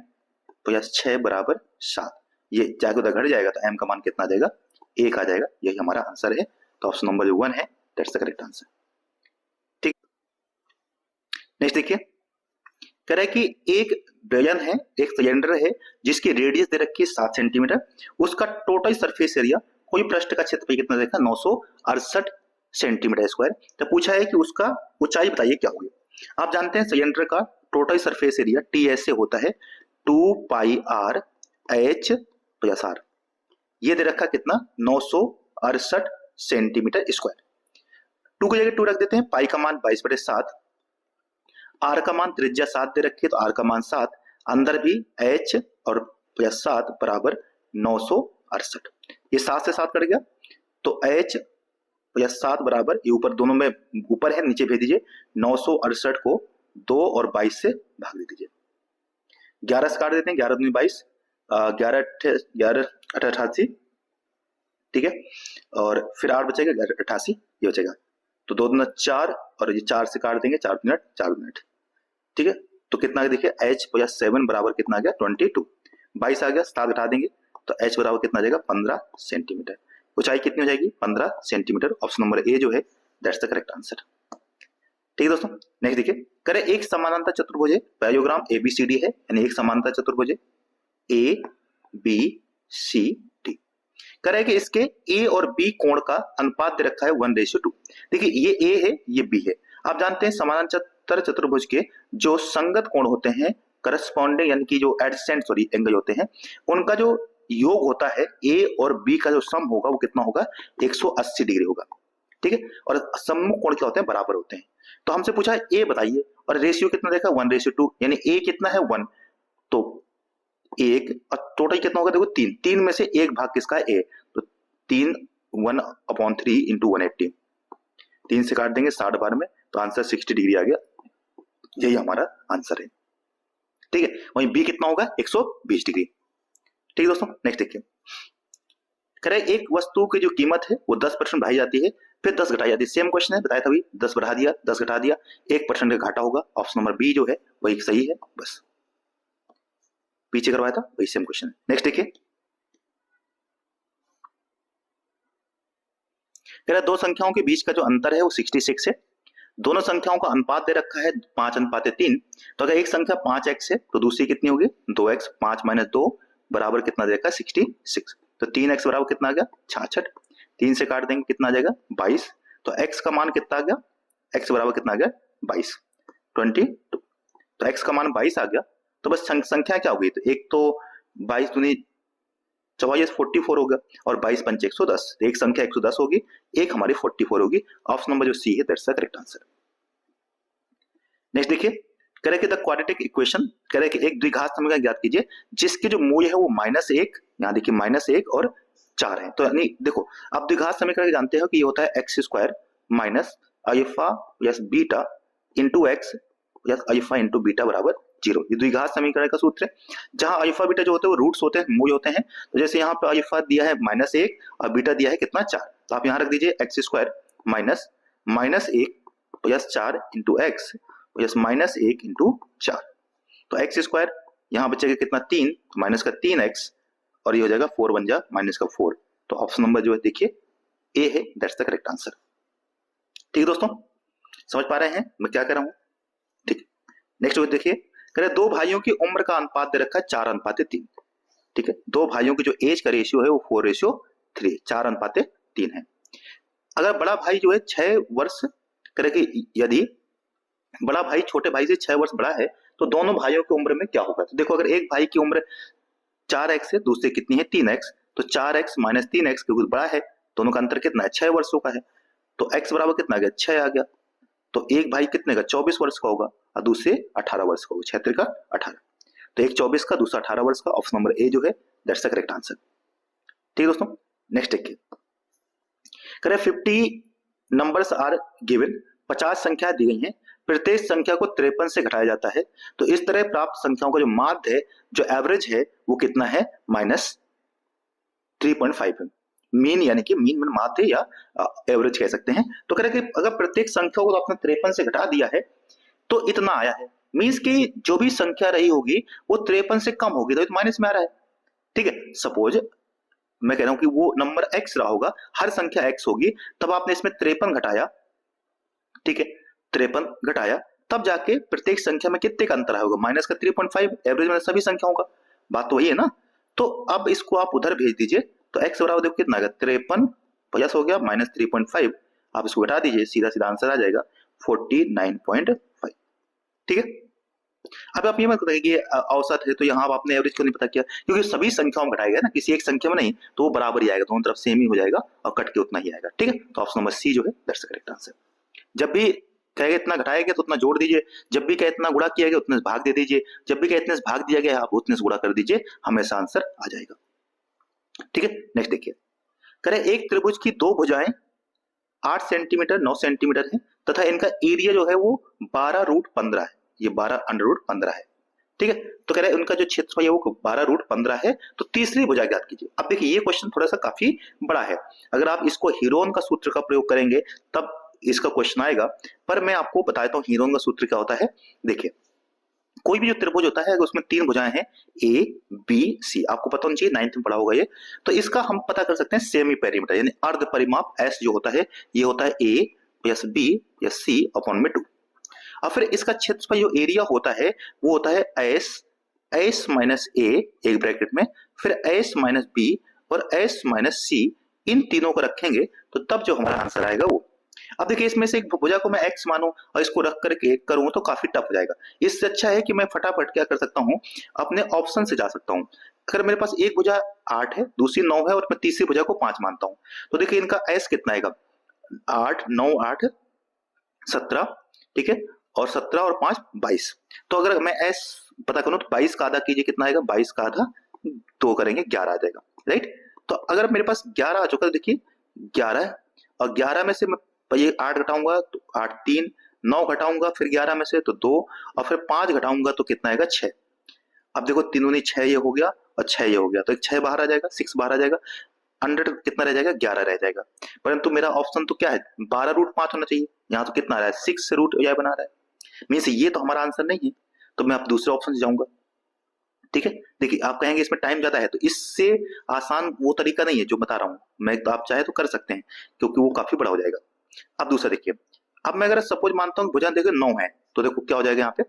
A: प्लस 6 बराबर 7। ये जाके उधर घट जाएगा तो m का मान कितना आ जाएगा? 1 आ जाएगा। यही हमारा आंसर है। तो ऑप्शन नंबर 1 है, दैट्स द करेक्ट आंसर। ठीक, नेक्स्ट देखिए, कह रहा है कि एक बेलन है, एक सिलेंडर है जिसकी रेडियस दे रखी है 7 सेंटीमीटर, उसका टोटल सरफेस एरिया, कोई पृष्ठ का क्षेत्रफल कितना देखा? 968 सेंटीमीटर स्क्वायर। तो पूछा है कि उसका ऊंचाई बताइए क्या होगी। आप जानते हैं सिलेंडर का टोटल सरफेस एरिया टीएस से होता है 2 पाई आर एच प्लस आर। ये दे रखा कितना? 968 सेंटीमीटर स्क्वायर। 2 की जगह 2 रख देते हैं, पाई का मान 22/7, आर का मान त्रिज्या 7 दे रखी है तो आर का मान 7, अंदर भी h और प्लस 7 बराबर 968। ये 7 से 7 कट गया तो h प्लस 7 बराबर, ये ऊपर दोनों में ऊपर है, नीचे भेज दीजिए, 968 को 2 और 22 से भाग दे दीजिए। 11 से काट देते हैं, 11 दूनी 22, 11 88, ठीक है, और फिर 8 बचेगा, 88 ये बचेगा, तो 2 दूना 4 और ये 4 से काट देंगे, 4 मिनट 4 मिनट, ठीक है। तो कितना देखिए h प्लस 7 बराबर कितना आ गया? 22। 22 आ गया, 7 घटा देंगे तो h बराबर कितना आ जाएगा? 15 सेंटीमीटर। ऊंचाई कितनी हो जाएगी 15 सेंटीमीटर। ऑप्शन नंबर ए जो है दैट्स द करेक्ट आंसर। ठीक है दोस्तों, नेक्स्ट देखिए, करे एक समानांतर चतुर्भुज है, डायग्राम ABCD है, यानी एक समानांतर चतुर्भुज है ABCD। करे कि इसके A और B कोण का अनुपात दे रखा है 1:2। देखिए ये A है, ये B है। आप जानते हैं समानांतर चतुर्भुज के जो संगत कोण होते हैं, करस्पॉन्डिंग यानी कि जो एडजेसेंट एंगल होते हैं, उनका जो योग होता है A और B का जो सम होगा वो कितना होगा 180 डिग्री होगा। ठीक है, और सम्मुख कोण क्या होते हैं बराबर होते हैं। तो हमसे पूछा है A बताइए, और रेशियो कितना देखा 1:2, यानी A कितना है 1, तो एक और टोटल कितना होगा देखो 3, 3 में से एक भाग किसका है A, तो 3 1/3 इंटू 180, 3 से काट देंगे 60 बार में, तो आंसर 60 डिग्री आ गया। यही हमारा आंसर है। ठीक है, वहीं B कितना होगा 120 डिग्री। ठीक है दोस्तों, नेक्स्ट देखिए, करे एक वस्तु की जो कीमत है वो 10% बढ़ाई जाती है, फिर 10 घटाई जाती है। सेम क्वेश्चन है, बताया था अभी, 10 बढ़ा दिया 10 घटा दिया, 1% का घाटा होगा। ऑप्शन नंबर बी जो है वही सही है, बस पीछे करवाया था वही सेम क्वेश्चन है। नेक्स्ट देखिए, दो संख्याओं के बीच का जो अंतर है वो 66 है। दोनों संख्याओं का अनुपात दे रखा है 5:3। तो अगर एक संख्या 5x है तो दूसरी कितनी होगी 2x। 5 - 2 बराबर कितना दे रखा है 66। तो 3x बराबर कितना आ गया 66। 3 से काट देंगे कितना आ जाएगा 22। तो x का मान कितना आ गया, x बराबर कितना आ गया 22, 22। तो x का मान 22 आ गया। तो बस संख्या क्या होगी, तो एक तो 22 दूनी 44 44 होगा, और 22 पंचे 110, एक संख्या 110 होगी, एक हमारी 44 होगी। ऑप्शन नंबर जो सी है that's the correct answer. Next देखिए, कह कि द क्वाड्रेटिक इक्वेशन, कह कि एक द्विघात समीकरण ज्ञात कीजिए जिसके जो मूल्य है वो -1, यहाँ देखिए -1 और 4 है। तो यानी देखो, आप द्विघात समीकरण जानते हो कि ये होता है x² minus alpha plus beta into x plus alpha into beta बराबर 0। ये द्विघात समीकरण का सूत्र है, जहां अल्फा बीटा जो होते हैं वो रूट्स होते हैं, मूल होते हैं। तो जैसे यहाँ पे अल्फा दिया है -1 और बीटा दिया है कितना 4, तो आप यहाँ रख दीजिए x² minus -1 plus 4 into x plus -1 into 4। तो x² यहाँ बचेगा कितना 3, माइनस का 3x, और ये हो जाएगा 4 बन जा माइनस का 4। तो ऑप्शन नंबर जो है देखिए ए है, दैट्स द करेक्ट आंसर। ठीक है दोस्तों, समझ पा रहे हैं मैं क्या कर रहा हूं। ठीक, नेक्स्ट देखिए, कह दो भाइयों की उम्र का अनुपात दे रखा है 4:3। ठीक है, दो भाइयों की जो एज का रेशियो है वो 4:3, 4:3 है। अगर बड़ा भाई जो है 6 वर्ष, कह कि यदि बड़ा भाई छोटे भाई से 6 वर्ष बड़ा है तो दोनों भाइयों की उम्र में क्या होगा। तो देखो, अगर एक भाई की उम्र 4x है, दूसरे कितनी है 3x, तो 4x माइनस 3x क्योंकि बड़ा है, दोनों का अंतर कितना है 6 वर्षों का है। तो x बराबर कितना आ गया 6 आ गया। तो एक भाई कितने का 24 वर्ष का होगा और दूसरे 18 वर्ष का होगा, 6 का 18। तो एक 24 का, दूसरा 18 वर्ष का। ऑप्शन नंबर ए जो है दैट्स द करेक्ट आंसर। ठीक है दोस्तों, नेक्स्ट देखिए, करें 50 नंबर्स आर गिवन, 50 संख्या दी गई हैं, प्रत्येक संख्या को 53 से घटाया जाता है। तो इस तरह प्राप्त संख्याओं का जो माध्य है, जो एवरेज है वो कितना है -3.5 है। मीन यानी कि मीन में माध्य या एवरेज कह सकते हैं। तो कह रहे कि अगर प्रत्येक संख्या को तो आपने 53 से घटा दिया है तो इतना आया है, मीन्स कि जो भी संख्या रही होगी वो 53 से कम होगी, तो माइनस में आ रहा है। ठीक है, सपोज मैं कह रहा हूं कि वो नंबर x रहा होगा, हर संख्या x होगी, तब आपने इसमें 53 घटाया। ठीक है, 53 घटाया, तब जाके प्रत्येक संख्या में कितने का अंतर होगा माइनस का 3.5, एवरेज में सभी संख्याओं का। बात तो वही है ना। तो अब इसको आप उधर भेज दीजिए, तो x बराबर देखो कितना आएगा 53 प्लस हो गया -3.5, आप इसको घटा दीजिए, सीधा सीधा आंसर आ जाएगा 49.5। ठीक है, अब आप ये मत बताइए कि औसत है तो यहाँ आपने एवरेज क्यों नहीं पता किया, क्योंकि सभी संख्याओं में घटाया गया ना, किसी एक संख्या में नहीं, तो वो बराबर ही आएगा, दोनों तरफ सेम ही हो जाएगा और कट के उतना ही आएगा। ठीक है, तो ऑप्शन नंबर सी जो है दैट्स द करेक्ट आंसर। जब भी कहेगा इतना घटाया गया तो उतना जोड़ दीजिए, जब भी कहे इतना गुणा किया गया उतने से भाग दे दीजिए, जब भी कहे इतने से भाग दिया गया आप उतने से गुणा कर दीजिए, हमेशा आंसर आ जाएगा। ठीक है, नेक्स्ट देखिए, करें एक त्रिभुज की दो भुजाएं 8 सेंटीमीटर 9 सेंटीमीटर है तथा इनका एरिया जो है वो 12√15 है, ये 12√15 है। ठीक है, तो कह रहे हैं उनका जो क्षेत्रफल है वो 12√15 है। तो तीसरी भुजा ज्ञात कीजिए। अब देखिए ये क्वेश्चन थोड़ा सा काफी बड़ा है, अगर आप इसको हीरोन का सूत्र का प्रयोग करेंगे तब इसका क्वेश्चन आएगा, पर मैं आपको बताता हूँ हीरोन का सूत्र क्या होता है। देखिए, कोई भी जो त्रिभुज होता है अगर उसमें 3 भुजाएं हैं ए बी सी, आपको पता होना चाहिए, 9th में पढ़ा होगा ये, तो इसका हम पता कर सकते हैं सेमी पेरीमीटर यानी अर्ध परिमाप एस जो होता है ये होता है ए प्लस बी प्लस सी अपॉन में 2। और फिर इसका क्षेत्रफल जो एरिया होता है वो होता है एस एस माइनस ए एक ब्रैकेट में, फिर एस माइनस बी और एस माइनस सी, इन तीनों को रखेंगे तो तब जो हमारा आंसर आएगा वो। अब देखिए इसमें से एक भुजा को मैं x मानूं और इसको रख करके करूं तो काफी टफ हो जाएगा। इससे अच्छा है कि मैं फटाफट क्या कर सकता हूं, अपने ऑप्शन से जा सकता हूं। अगर मेरे पास एक भुजा 8 है, दूसरी 9 है और मैं तीसरी भुजा को 5 मानता हूं, तो देखिए इनका s कितना आएगा, 8 9 8 17, ठीक है, और 17 और 5 22। तो अगर मैं s पता करूं तो 22 का आधा कीजिए कितना आएगा, 22 का आधा 2 करेंगे 11 आ जाएगा, राइट। तो अगर मेरे पास 11 आ चुका है, देखिए 11 और 11 में से मैं ये 8 घटाऊंगा तो 8 3, 9 घटाऊंगा फिर 11 में से तो 2 और फिर 5 घटाऊंगा तो कितना आएगा 6। अब देखो 3 दूनी 6 ये हो गया और 6 ये हो गया, तो एक 6 बाहर आ जाएगा, 6 बाहर आ जाएगा, 100 कितना रह जाएगा 11 रह जाएगा। परंतु मेरा ऑप्शन तो क्या है 12√5 होना चाहिए, यहाँ तो कितना आ रहा है 6 रूट यह बना रहा है, मीन्स ये तो हमारा आंसर नहीं है, तो मैं अब दूसरे ऑप्शन से जाऊंगा, ठीक है। देखिए आप कहेंगे इसमें टाइम ज्यादा है, तो इससे आसान वो तरीका नहीं है जो बता रहा हूं मैं, तो आप चाहे तो कर सकते हैं क्योंकि वो काफी बड़ा हो जाएगा। अब दूसरा देखिए, अब मैं अगर सपोज मानता हूँ भुजा देखो 9 है, तो देखो क्या हो जाएगा यहाँ पे,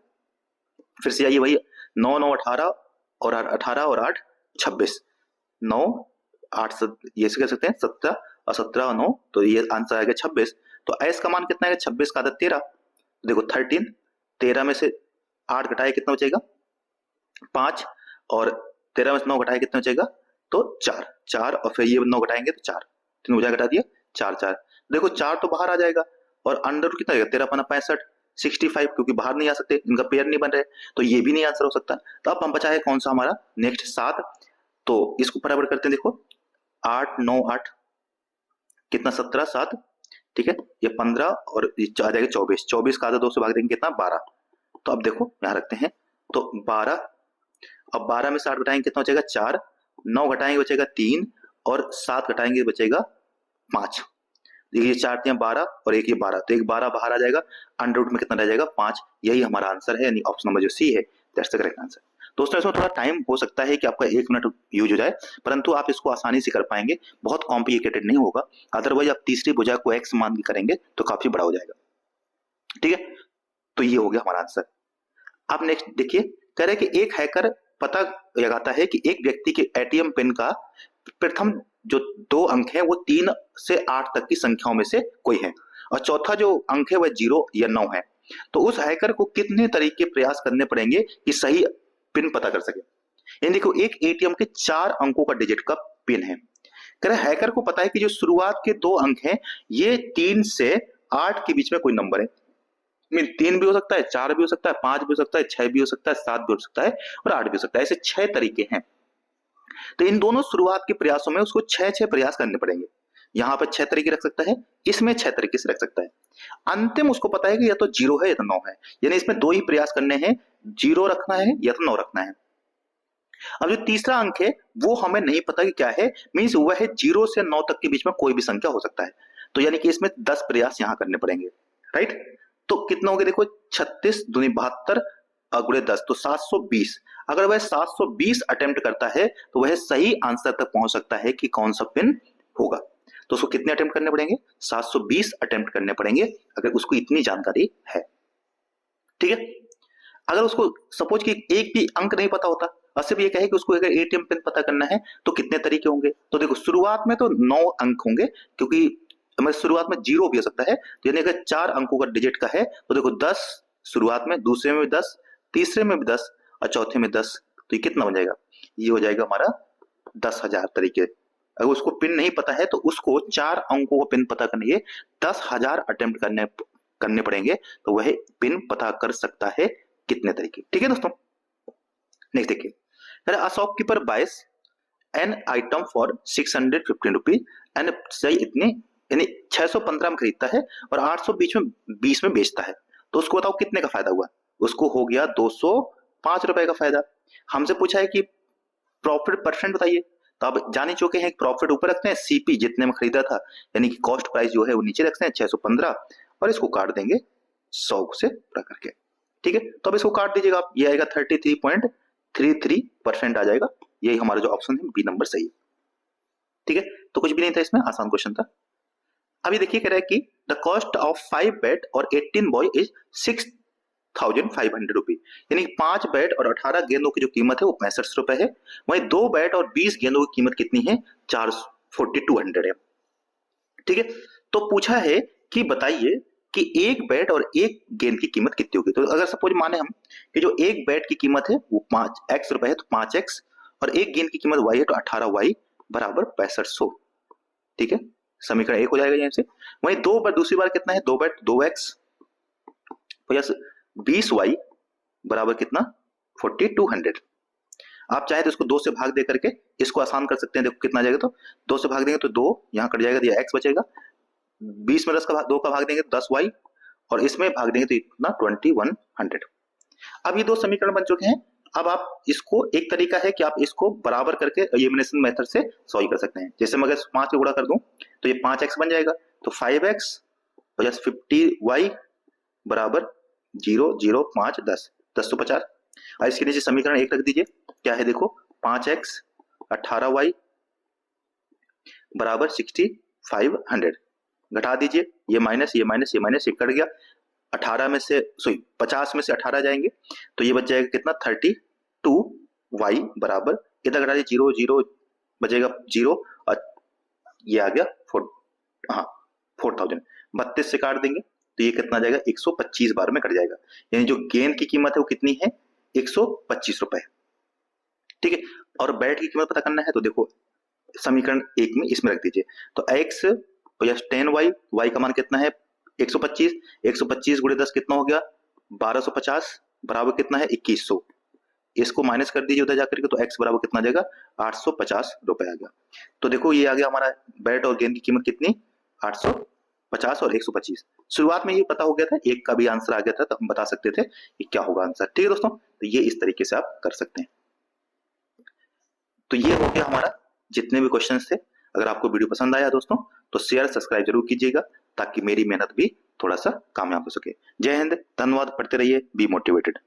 A: फिर से आइए वही 9 9 18 और 18 और 8 26, 9 8 ये से कह सकते हैं 17 और 17 और 9, तो ये आंसर आएगा 26। तो एस का मान कितना आएगा 26 का आधा 13, देखो 13, 13 में से 8 घटाए कितना बचेगा 5 और 13 में से 9 घटाए कितना बचेगा तो 4 4 और फिर ये 9 घटाएंगे तो 4, 3 भुजा घटा दिया 4 4, देखो 4 तो बाहर आ जाएगा और अंडर रूट कितना आएगा 13 पना 65 65, क्योंकि बाहर नहीं आ सकते, इनका पेयर नहीं बन रहे, तो ये भी नहीं आंसर हो सकता। तो अब हम बचा है कौन सा हमारा नेक्स्ट 7, तो इसको फटाफट करते हैं, देखो 8 9 8 कितना 17 7, ठीक है, ये 15 और ये आ जाएगा 24, 24 का आधा 2 से भाग देंगे कितना 12। तो अब देखो यहाँ रखते हैं तो 12, अब 12 में 60 घटाएंगे कितना बचेगा 4, 9 घटाएंगे बचेगा 3 और 7 घटाएंगे बचेगा 5, देखिए 4 3 12 और एक ये 12, तो एक 12 बाहर आ जाएगा, अंडर रूट में कितना रह जाएगा 5, यही हमारा आंसर है, यानी ऑप्शन नंबर जो सी है दैट्स द करेक्ट आंसर। दोस्तों इसमें थोड़ा टाइम हो सकता है कि आपका 1 मिनट यूज हो जाए, परंतु आप इसको आसानी से कर पाएंगे, बहुत कॉम्प्लिकेटेड नहीं होगा। अदरवाइज आप तीसरी भुजा को x मान के करेंगे तो काफी बड़ा हो जाएगा, ठीक है। तो ये हो गया हमारा आंसर। अब नेक्स्ट देखिए, कह रहे कि एक हैकर पता लगाता है कि एक व्यक्ति के एटीएम पिन का प्रथम जो 2 अंक है वो 3 से 8 तक की संख्याओं में से कोई है और चौथा जो अंक है वह 0 या 9 है, तो उस हैकर को कितने तरीके प्रयास करने पड़ेंगे कि सही पिन पता कर सके। यानी देखो एक एटीएम के 4 अंकों का डिजिट का पिन है, कह रहे हैकर को पता है कि जो शुरुआत के 2 अंक हैं ये 3 से 8 के बीच में कोई नंबर है, मीन 3 भी हो सकता है, 4 भी हो सकता है, 5 भी हो सकता है, 6 भी हो सकता है, 7 भी हो सकता है और 8 भी हो सकता है, ऐसे 6 तरीके हैं। तो इन दोनों शुरुआत के प्रयासों में उसको 6 प्रयास करने पड़ेंगे, यहाँ पर 6 तरीके रख सकता है, इसमें 6 तरीके से रख सकता है। अंतिम उसको पता है कि या तो 0 है या तो 9 है, यानी इसमें 2 ही प्रयास करने हैं, 0 रखना है या तो 9 रखना है। अब जो तीसरा अंक है वो हमें नहीं पता कि क्या है, मीन्स वह है 0 से 9 तक के बीच में कोई भी संख्या हो सकता है, तो यानी कि इसमें 10 प्रयास यहाँ करने पड़ेंगे, राइट। तो कितना हो गया देखो 36 दूनी 72 गुणे 10 तो 720, अगर वह 720 अटेम्प्ट करता है तो वह सही आंसर तक पहुंच सकता है कि कौन सा पिन होगा। तो उसको कितने अटेम्प्ट करने पड़ेंगे 720 अटेम्प्ट करने पड़ेंगे अगर उसको इतनी जानकारी है, ठीक है। अगर उसको सपोज कि एक भी अंक नहीं पता होता और सिर्फ ये कहे कि उसको अगर एटीएम पिन पता करना है तो कितने तरीके होंगे, तो देखो शुरुआत में तो 9 अंक होंगे, क्योंकि हमारे शुरुआत में 0 भी हो सकता है, तो यानी अगर 4 अंकों का डिजिट का है तो देखो 10 शुरुआत में, दूसरे में भी 10, तीसरे में भी 10 और चौथे में 10, तो ये कितना हो जाएगा, ये हो जाएगा हमारा 10,000 तरीके। अगर उसको पिन नहीं पता है तो उसको 4 अंकों का पिन पता करने के 10,000 अटेम्प्ट करने पड़ेंगे, तो वह पिन पता कर सकता है कितने तरीके, ठीक है दोस्तों। नेक्स्ट देखिए, अ शॉपकीपर बाइस an item for 615 rupees and सही इतने यानी 615 में खरीदता है और 820 में बेचता है, तो उसको बताओ कितने का फायदा हुआ, उसको हो गया 205 रुपए का फायदा। हमसे पूछा है कि प्रॉफिट परसेंट बताइए, तो आप जान ही चुके हैं प्रॉफिट ऊपर रखते हैं, सीपी जितने में खरीदा था यानी कि कॉस्ट प्राइस जो है वो नीचे रखते हैं 615 और इसको काट देंगे 100 से पूरा करके, ठीक है, तो अब इसको काट दीजिएगा आप, ये आएगा 33.33% आ जाएगा। यही हमारा जो ऑप्शन है बी नंबर सही है। ठीक है, तो कुछ भी नहीं था इसमें, आसान क्वेश्चन था। अभी देखिए कह रहा है कि द कॉस्ट ऑफ 5 बैट और 18 बॉय इज 6,500 रुपी, यानी 5 बैट और 18 गेंदों की जो कीमत है वो 65 रुपए है। वहीं 2 बैट और 20 गेंदों की कीमत कितनी है, 4200 है। ठीक है, तो पूछा है कि बताइए कि एक बैट और एक गेंद की कीमत कितनी होगी। तो अगर सपोज माने हम कि जो एक बैट की कीमत है वो 5x रुपए है, तो 5x, और एक गेंद की कीमत y है, तो 18y बराबर 6500। ठीक है, समीकरण 1 हो जाएगा यहाँ से। वहीं दो बार दूसरी बार कितना है, 2 बैट 2x प्लस 20y बराबर कितना, 4200। आप चाहे तो इसको 2 से भाग दे करके इसको आसान कर सकते हैं। देखो कितना जाएगा, तो 2 से भाग देंगे तो 2 यहाँ कट जाएगा, तो ये x बचेगा। 20 में 2 का भाग देंगे तो 10y, और इसमें भाग देंगे तो इतना 2100। अब ये 2 समीकरण बन चुके हैं। अब आप इसको, एक तरीका है कि आप इसको बराबर करके एलिमिनेशन मेथड से सॉल्व कर सकते हैं। जैसे मैं अगर 5 से गुणा कर दूं तो ये 5x बन जाएगा, तो 5x प्लस 50y बराबर 0 0 5 10 10 तो 50। और इसके नीचे समीकरण 1 रख दीजिए, क्या है देखो, 5x 18y बराबर 6500। घटा दीजिए, ये माइनस ये माइनस ये माइनस, ये कट गया। 18 में से 50 में से 18 जाएंगे तो ये बच जाएगा कितना, 32y बराबर, इधर घटा दीजिए 0 0 बचेगा 0, और ये आ गया 4000। 32 से काट देंगे तो ये कितना जाएगा, 125 बार में कट जाएगा। यानी जो गेंद की कीमत है वो कितनी है, 125 रुपए। ठीक है, और बैट की कीमत पता करना है तो देखो समीकरण 1 में इसमें रख दीजिए, तो x प्लस 10y, y का मान कितना है 125, 125 गुणे 10 कितना हो गया 1250 बराबर कितना है 2100। इसको माइनस कर दीजिए उधर जाकर के, तो x बराबर कितना जाएगा 850 रुपए आ गया। तो देखो ये आ गया हमारा बैट और गेंद की कीमत कितनी, 850 और 125। शुरुआत में ये पता हो गया था, एक का भी आंसर आ गया था, तो हम बता सकते थे कि क्या होगा आंसर। ठीक है दोस्तों, तो ये इस तरीके से आप कर सकते हैं। तो ये हो गया हमारा जितने भी क्वेश्चंस थे। अगर आपको वीडियो पसंद आया दोस्तों तो शेयर सब्सक्राइब जरूर कीजिएगा, ताकि मेरी मेहनत भी थोड़ा सा कामयाब हो सके। जय हिंद, धन्यवाद, पढ़ते रहिए, बी मोटिवेटेड।